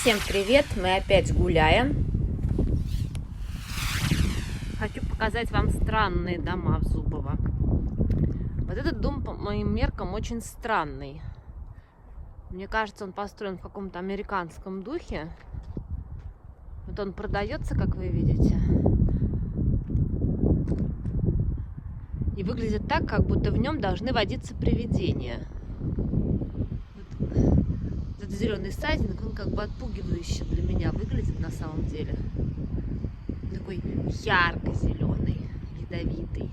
Всем привет! Мы опять гуляем. Хочу показать вам странные дома в Зубово. Вот этот дом, по моим меркам, очень странный. Мне кажется, он построен в каком-то американском духе. Вот он продается, как вы видите. И выглядит так, как будто в нем должны водиться привидения. Вот этот зеленый сайдинг, он как бы отпугивающе для меня выглядит на самом деле. Такой ярко-зеленый, ядовитый.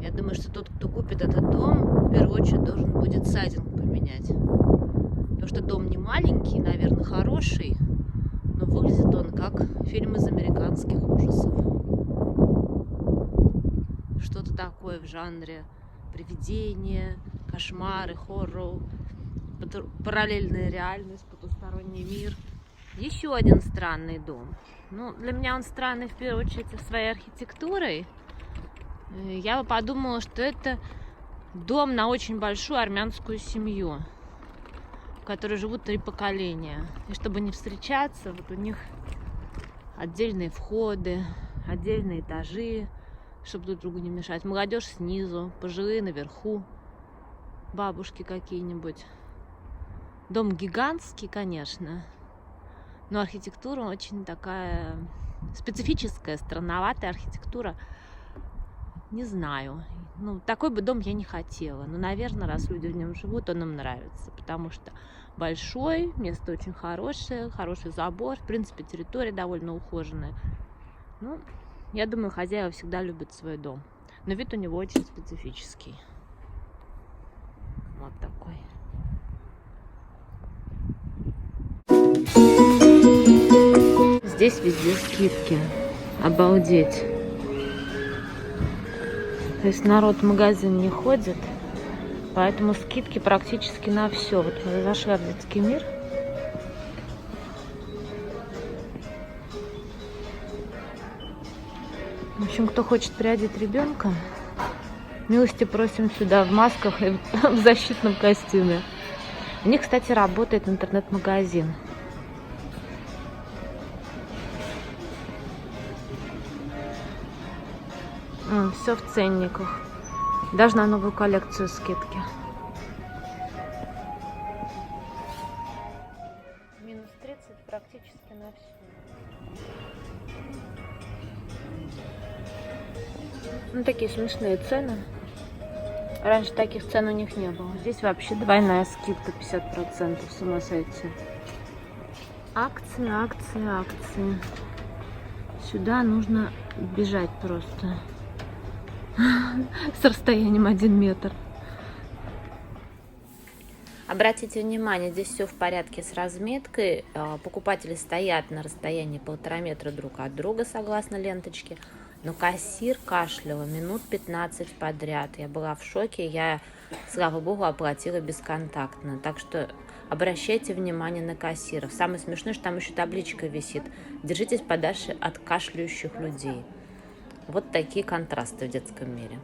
Я думаю, что тот, кто купит этот дом, в первую очередь должен будет сайдинг поменять. Потому что дом не маленький, наверное, хороший, но выглядит он как фильм из американских ужасов. Что-то такое в жанре привидения, кошмары, хоррор, параллельная реальность, потусторонний мир. Еще один странный дом. Ну, для меня он странный в первую очередь своей архитектурой. Я бы подумала, что это дом на очень большую армянскую семью, в которой живут 3 поколения. И чтобы не встречаться, вот у них отдельные входы, отдельные этажи, чтобы друг другу не мешать. Молодежь снизу, пожилые наверху, бабушки какие-нибудь. Дом гигантский, конечно, но архитектура очень такая специфическая, странноватая архитектура. Не знаю. Ну, такой бы дом я не хотела. Но, наверное, раз люди в нем живут, он им нравится. Потому что большой, место очень хорошее, хороший забор. В принципе, территория довольно ухоженная. Ну, я думаю, хозяева всегда любят свой дом. Но вид у него очень специфический. Вот такой. Здесь везде скидки. Обалдеть. То есть народ в магазин не ходит, поэтому скидки практически на все. Вот мы зашли в детский мир. В общем, кто хочет приодеть ребенка, милости просим сюда в масках и в защитном костюме. У них, кстати, работает интернет-магазин. Все в ценниках. Даже на новую коллекцию скидки. Минус 30 практически на все. Ну, такие смешные цены. Раньше таких цен у них не было. Здесь вообще двойная скидка 50%, с ума сойти. Акции, акции, акции. Сюда нужно бежать просто. С расстоянием 1 метр. Обратите внимание, здесь все в порядке с разметкой. Покупатели стоят на расстоянии 1,5 метра друг от друга, согласно ленточке. Но кассир кашляла минут 15 подряд. Я была в шоке. Я, слава богу, оплатила бесконтактно. Так что обращайте внимание на кассиров. Самое смешное, что там еще табличка висит. Держитесь подальше от кашляющих людей. Вот такие контрасты в детском мире.